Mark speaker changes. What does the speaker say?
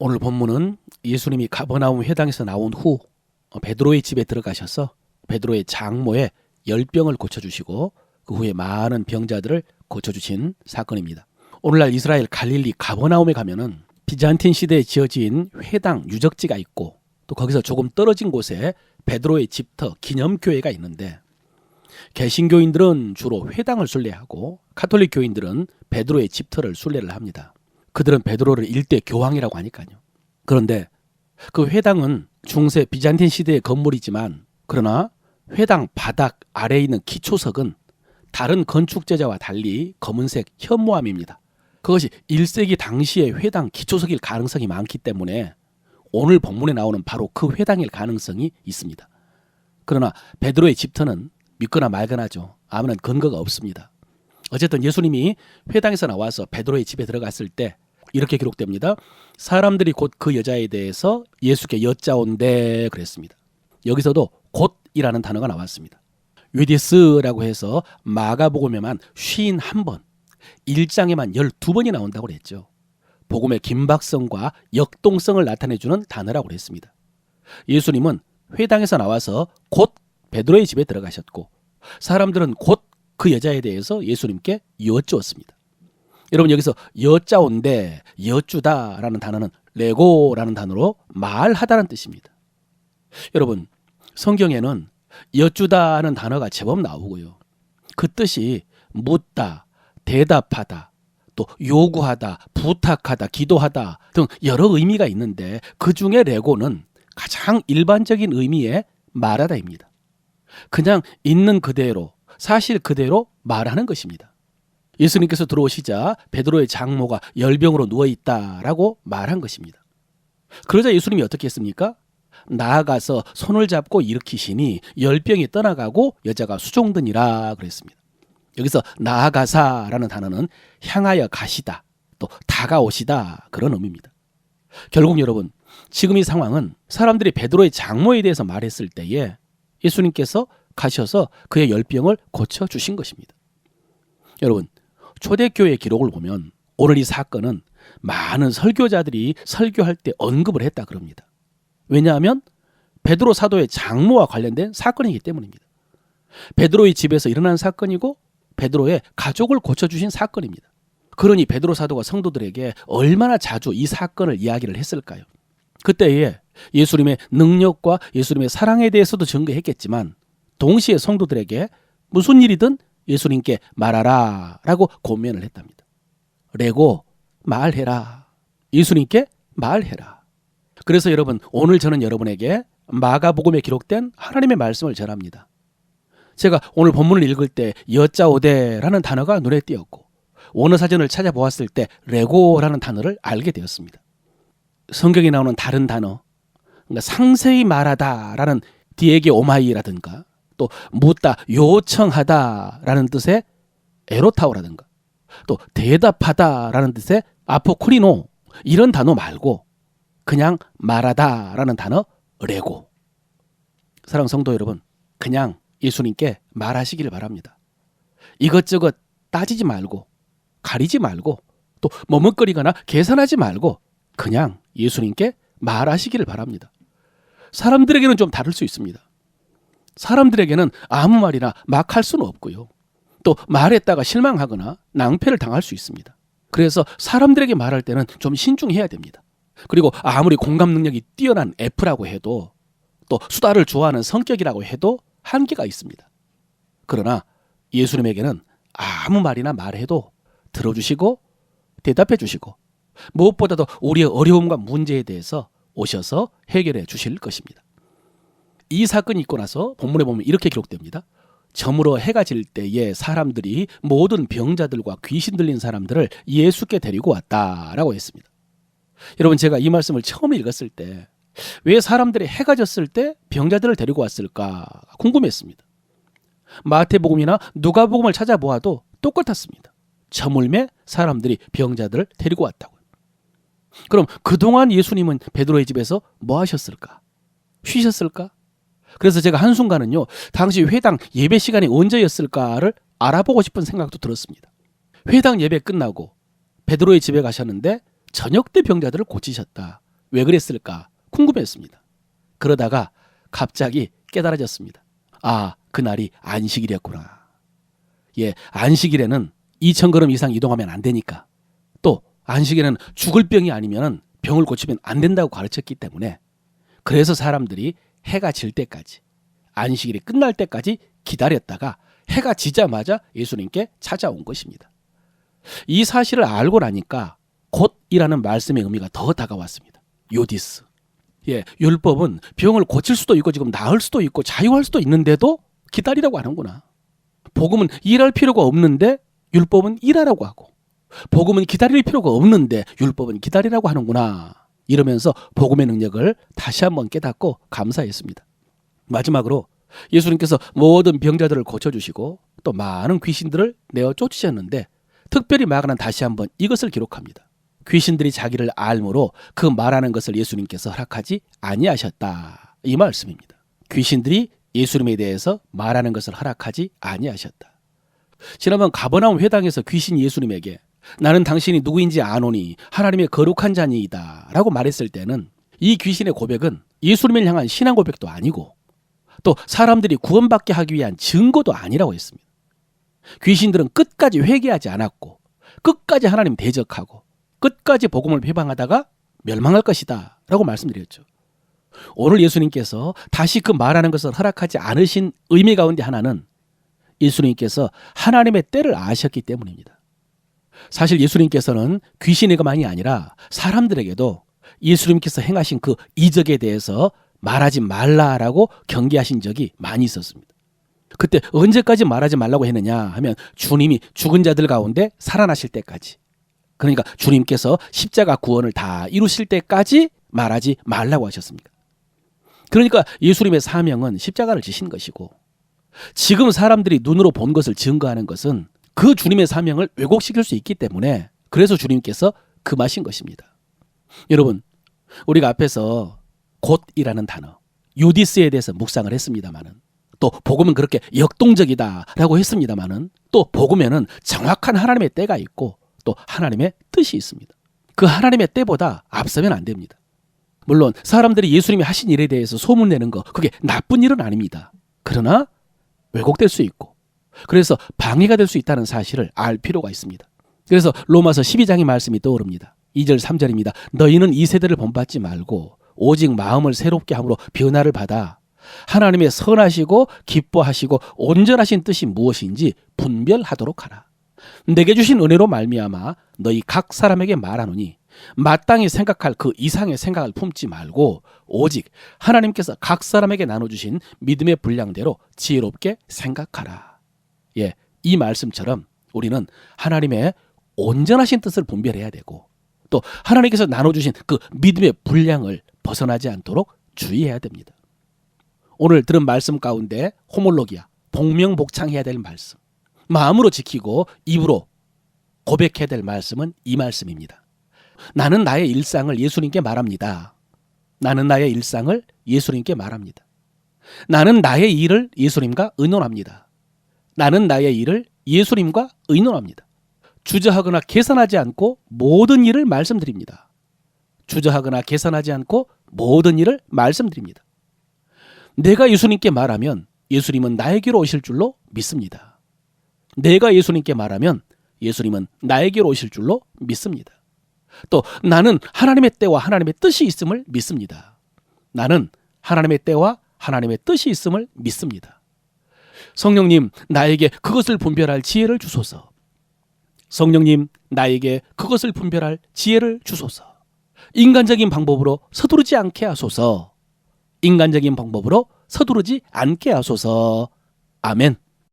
Speaker 1: 오늘 본문은 예수님이 가버나움 회당에서 나온 후 베드로의 집에 들어가셔서 베드로의 장모의 열병을 고쳐주시고 그 후에 많은 병자들을 고쳐주신 사건입니다. 오늘날 이스라엘 갈릴리 가버나움에 가면은 비잔틴 시대에 지어진 회당 유적지가 있고 또 거기서 조금 떨어진 곳에 베드로의 집터 기념교회가 있는데 개신교인들은 주로 회당을 순례하고 가톨릭 교인들은 베드로의 집터를 순례를 합니다. 그들은 베드로를 일대 교황이라고 하니까요. 그런데 그 회당은 중세 비잔틴 시대의 건물이지만 그러나 회당 바닥 아래에 있는 기초석은 다른 건축제자와 달리 검은색 현무암입니다. 그것이 1세기 당시의 회당 기초석일 가능성이 많기 때문에 오늘 본문에 나오는 바로 그 회당일 가능성이 있습니다. 그러나 베드로의 집터는 믿거나 말거나죠. 아무런 근거가 없습니다. 어쨌든 예수님이 회당에서 나와서 베드로의 집에 들어갔을 때 이렇게 기록됩니다. 사람들이 곧 그 여자에 대해서 예수께 여짜온대 그랬습니다. 여기서도 곧이라는 단어가 나왔습니다. 위디스라고 해서 마가복음에만 51번, 1장에만 12번이 나온다고 그랬죠. 복음의 긴박성과 역동성을 나타내주는 단어라고 그랬습니다. 예수님은 회당에서 나와서 곧 베드로의 집에 들어가셨고 사람들은 곧 그 여자에 대해서 예수님께 여쭈었습니다. 여러분 여기서 여짜온데 여쭈다라는 단어는 레고라는 단어로 말하다는 뜻입니다. 여러분 성경에는 여쭈다는 단어가 제법 나오고요. 그 뜻이 묻다, 대답하다, 또 요구하다, 부탁하다, 기도하다 등 여러 의미가 있는데 그 중에 레고는 가장 일반적인 의미의 말하다입니다. 그냥 있는 그대로 사실 그대로 말하는 것입니다. 예수님께서 들어오시자 베드로의 장모가 열병으로 누워있다라고 말한 것입니다. 그러자 예수님이 어떻게 했습니까? 나아가서 손을 잡고 일으키시니 열병이 떠나가고 여자가 수종드니라 그랬습니다. 여기서 나아가사라는 단어는 향하여 가시다, 또 다가오시다 그런 의미입니다. 결국 여러분 지금 이 상황은 사람들이 베드로의 장모에 대해서 말했을 때에 예수님께서 가셔서 그의 열병을 고쳐주신 것입니다. 여러분 초대교회 기록을 보면 오늘 이 사건은 많은 설교자들이 설교할 때 언급을 했다 그럽니다. 왜냐하면 베드로 사도의 장모와 관련된 사건이기 때문입니다. 베드로의 집에서 일어난 사건이고 베드로의 가족을 고쳐주신 사건입니다. 그러니 베드로 사도가 성도들에게 얼마나 자주 이 사건을 이야기를 했을까요? 그때에 예수님의 능력과 예수님의 사랑에 대해서도 증거했겠지만 동시에 성도들에게 무슨 일이든 예수님께 말하라 라고 권면을 했답니다. 레고 말해라. 예수님께 말해라. 그래서 여러분 오늘 저는 여러분에게 마가복음에 기록된 하나님의 말씀을 전합니다. 제가 오늘 본문을 읽을 때 여짜오데라는 단어가 눈에 띄었고 원어사전을 찾아보았을 때 레고라는 단어를 알게 되었습니다. 성경에 나오는 다른 단어 그러니까 상세히 말하다라는 디에게 오마이라든가 또 묻다 요청하다라는 뜻의 에로타오라든가 또 대답하다라는 뜻의 아포크리노 이런 단어 말고 그냥 말하다라는 단어 레고. 사랑하는 성도 여러분 그냥 예수님께 말하시기를 바랍니다. 이것저것 따지지 말고 가리지 말고 또 머뭇거리거나 계산하지 말고 그냥 예수님께 말하시기를 바랍니다. 사람들에게는 좀 다를 수 있습니다. 사람들에게는 아무 말이나 막 할 수는 없고요. 또 말했다가 실망하거나 낭패를 당할 수 있습니다. 그래서 사람들에게 말할 때는 좀 신중해야 됩니다. 그리고 아무리 공감 능력이 뛰어난 F라고 해도 또 수다를 좋아하는 성격이라고 해도 한계가 있습니다. 그러나 예수님에게는 아무 말이나 말해도 들어주시고 대답해 주시고 무엇보다도 우리의 어려움과 문제에 대해서 오셔서 해결해 주실 것입니다. 이 사건이 있고 나서 본문에 보면 이렇게 기록됩니다. 저물어 해가 질 때에 사람들이 모든 병자들과 귀신 들린 사람들을 예수께 데리고 왔다라고 했습니다. 여러분 제가 이 말씀을 처음 읽었을 때 왜 사람들이 해가 졌을 때 병자들을 데리고 왔을까 궁금했습니다. 마태복음이나 누가복음을 찾아보아도 똑같았습니다. 저물매 사람들이 병자들을 데리고 왔다고요. 그럼 그동안 예수님은 베드로의 집에서 뭐 하셨을까? 쉬셨을까? 그래서 제가 한순간은요 당시 회당 예배 시간이 언제였을까를 알아보고 싶은 생각도 들었습니다. 회당 예배 끝나고 베드로의 집에 가셨는데 저녁 때 병자들을 고치셨다. 왜 그랬을까 궁금했습니다. 그러다가 갑자기 깨달아졌습니다. 아, 그날이 안식일이었구나. 예, 안식일에는 2,000걸음 이상 이동하면 안 되니까, 또 안식일에는 죽을 병이 아니면 병을 고치면 안 된다고 가르쳤기 때문에, 그래서 사람들이 해가 질 때까지, 안식일이 끝날 때까지 기다렸다가 해가 지자마자 예수님께 찾아온 것입니다. 이 사실을 알고 나니까 곧이라는 말씀의 의미가 더 다가왔습니다. 요디스. 예, 율법은 병을 고칠 수도 있고 지금 나을 수도 있고 자유할 수도 있는데도 기다리라고 하는구나. 복음은 일할 필요가 없는데 율법은 일하라고 하고, 복음은 기다릴 필요가 없는데 율법은 기다리라고 하는구나. 이러면서 복음의 능력을 다시 한번 깨닫고 감사했습니다. 마지막으로 예수님께서 모든 병자들을 고쳐주시고 또 많은 귀신들을 내어 쫓으셨는데, 특별히 마가는 다시 한번 이것을 기록합니다. 귀신들이 자기를 알므로 그 말하는 것을 예수님께서 허락하지 아니하셨다. 이 말씀입니다. 귀신들이 예수님에 대해서 말하는 것을 허락하지 아니하셨다. 지난번 가버나움 회당에서 귀신이 예수님에게 나는 당신이 누구인지 아노니 하나님의 거룩한 자니이다 라고 말했을 때는, 이 귀신의 고백은 예수님을 향한 신앙 고백도 아니고 또 사람들이 구원받게 하기 위한 증거도 아니라고 했습니다. 귀신들은 끝까지 회개하지 않았고 끝까지 하나님 대적하고 끝까지 복음을 회방하다가 멸망할 것이다 라고 말씀드렸죠. 오늘 예수님께서 다시 그 말하는 것을 허락하지 않으신 의미 가운데 하나는 예수님께서 하나님의 때를 아셨기 때문입니다. 사실 예수님께서는 귀신에게만이 아니라 사람들에게도 예수님께서 행하신 그 이적에 대해서 말하지 말라라고 경계하신 적이 많이 있었습니다. 그때 언제까지 말하지 말라고 했느냐 하면, 주님이 죽은 자들 가운데 살아나실 때까지, 그러니까 주님께서 십자가 구원을 다 이루실 때까지 말하지 말라고 하셨습니다. 그러니까 예수님의 사명은 십자가를 지신 것이고, 지금 사람들이 눈으로 본 것을 증거하는 것은 그 주님의 사명을 왜곡시킬 수 있기 때문에, 그래서 주님께서 금하신 것입니다. 여러분, 우리가 앞에서 곧이라는 단어, 유디스에 대해서 묵상을 했습니다마는, 또 복음은 그렇게 역동적이다라고 했습니다마는, 또 복음에는 정확한 하나님의 때가 있고 또 하나님의 뜻이 있습니다. 그 하나님의 때보다 앞서면 안 됩니다. 물론 사람들이 예수님이 하신 일에 대해서 소문내는 거, 그게 나쁜 일은 아닙니다. 그러나 왜곡될 수 있고, 그래서 방해가 될 수 있다는 사실을 알 필요가 있습니다. 그래서 로마서 12장의 말씀이 떠오릅니다. 2절 3절입니다. 너희는 이 세대를 본받지 말고 오직 마음을 새롭게 함으로 변화를 받아 하나님의 선하시고 기뻐하시고 온전하신 뜻이 무엇인지 분별하도록 하라. 내게 주신 은혜로 말미암아 너희 각 사람에게 말하노니 마땅히 생각할 그 이상의 생각을 품지 말고 오직 하나님께서 각 사람에게 나눠주신 믿음의 분량대로 지혜롭게 생각하라. 예, 이 말씀처럼 우리는 하나님의 온전하신 뜻을 분별해야 되고, 또 하나님께서 나눠주신 그 믿음의 분량을 벗어나지 않도록 주의해야 됩니다. 오늘 들은 말씀 가운데 호몰로기아, 복명복창해야 될 말씀, 마음으로 지키고 입으로 고백해야 될 말씀은 이 말씀입니다. 나는 나의 일상을 예수님께 말합니다. 나는 나의 일상을 예수님께 말합니다. 나는 나의 일을 예수님과 의논합니다. 나는 나의 일을 예수님과 의논합니다. 주저하거나 계산하지 않고 모든 일을 말씀드립니다. 주저하거나 계산하지 않고 모든 일을 말씀드립니다. 내가 예수님께 말하면 예수님은 나에게로 오실 줄로 믿습니다. 내가 예수님께 말하면 예수님은 나에게로 오실 줄로 믿습니다. 또 나는 하나님의 때와 하나님의 뜻이 있음을 믿습니다. 나는 하나님의 때와 하나님의 뜻이 있음을 믿습니다. 성령님, 나에게 그것을 분별할 지혜를 주소서. 성령님, 나에게 그것을 분별할 지혜를 주소서. 인간적인 방법으로 서두르지 않게 하소서. 인간적인 방법으로 서두르지 않게 하소서. 아멘.